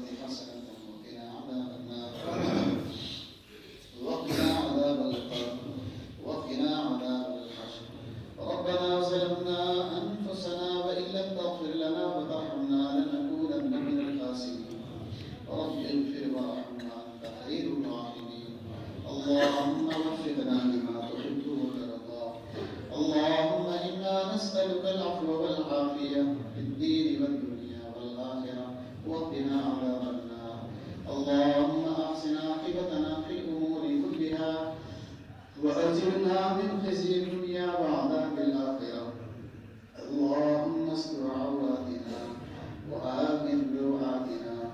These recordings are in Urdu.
حسنة وقنا عذاب النار وقنا عذاب القبر وقنا عذاب الحشر. ربنا ظلمنا أنفسنا وإن لم تغفر لنا وترحمنا لنكونن من الخاسرين. رب اغفر وارحمنا أنت خير الراحمين. اللهم وفقنا لما تحب وترضى. اللهم إنا نسألك العفو والعافية في الدين والدنيا والآخرة وقنا عذاب النار. اللهم أحسن عاقبتنا في الأمور كلها وأجرنا من خزي الدنيا وعذاب الآخرة. اللهم استر عوراتنا وآمن روعاتنا.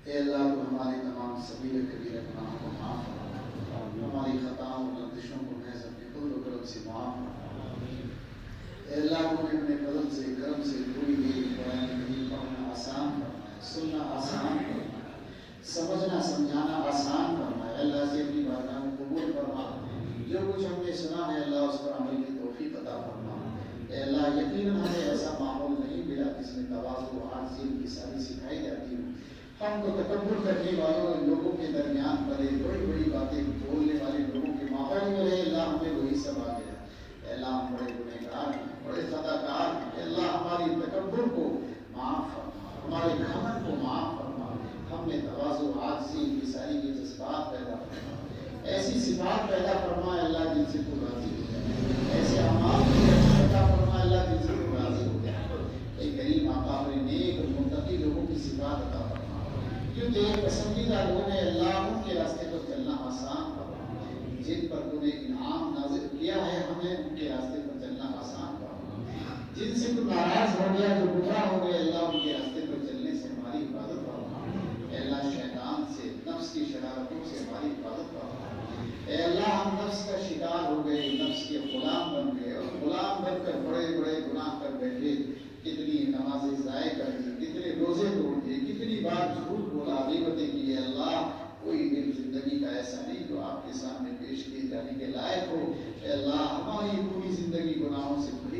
اے اللہ تو ہماری تمام صغیر کبیرہ گناہوں کو معاف فرما، ہماری خطاؤں اور لغزشوں کو محض اپنے فضل و کرم سے معاف فرما۔ اے اللہ تو نے اپنے فضل سے کرم سے پوری میری قرآن کریم پڑھنا آسان فرمایا، سننا آسان فرمایا، سمجھنا سمجھانا آسان فرمایا۔ اللہ سے اپنی بارگاہ میں قبول فرما، جو کچھ ہم نے سنا ہے اللہ اس پر عمل کی توفیق عطا فرما۔ اے اللہ یقیناً ہمیں ایسا ماحول نہیں ملا جس میں تواضع و عاجزی کی ساری سکھائی جاتی ہو۔ ہم کو تکبر کرنے والوں اور لوگوں کے درمیان بڑے بڑی بڑی باتیں بولنے والے لوگوں کے ماحول میں رہے، اللہ ہمیں وہی سب آ گیا۔ اے اللہ ہم بڑے گنہگار ہیں، بڑے خطا کار ہیں۔ اے اللہ ہماری تکبر کو معاف فرما، ہمارے گھمنڈ کو معاف فرما، ہم نے تواضع و عاجزی انکساری کے جذبات پیدا فرما، ایسی صفات پیدا فرما اللہ جن سے تو راضی ہو جائے، ایسے اعمال پیدا فرما اللہ جن سے تو راضی ہو جائے۔ اے کریم آقا اپنے نیک اور متقی لوگوں کی صفات عطا فرما، جو تیرے پسندیدہ لوگ ہیں اللہ ان کے راستے پر چلنا آسان فرما، جن پر تو نے انعام نازل کیا ہے ہمیں ان کے راستے پر چلنا آسان فرما، جن سے تو ناراض ہو گیا جو گمراہ ہو گئے اللہ ان کے راستے پر چلنے سے ہماری حفاظت فرما۔ اے اللہ شیطان سے نفس کی شرارتوں سے ہماری حفاظت فرما۔ اے اللہ ہم نفس کا شکار ہو گئے، نفس کے غلام بن گئے اور غلام بن کر بڑے بڑے گناہ کر بیٹھے، کتنی نمازیں ضائع کر دی، کتنے روزے توڑ دیے، کتنی بار جھوٹ بولا، غیبتیں کی۔ اللہ کوئی دن زندگی کا ایسا نہیں جو آپ کے سامنے پیش کیے جانے کے لائق ہو۔ اے اللہ ہماری پوری زندگی گناہوں سے بھری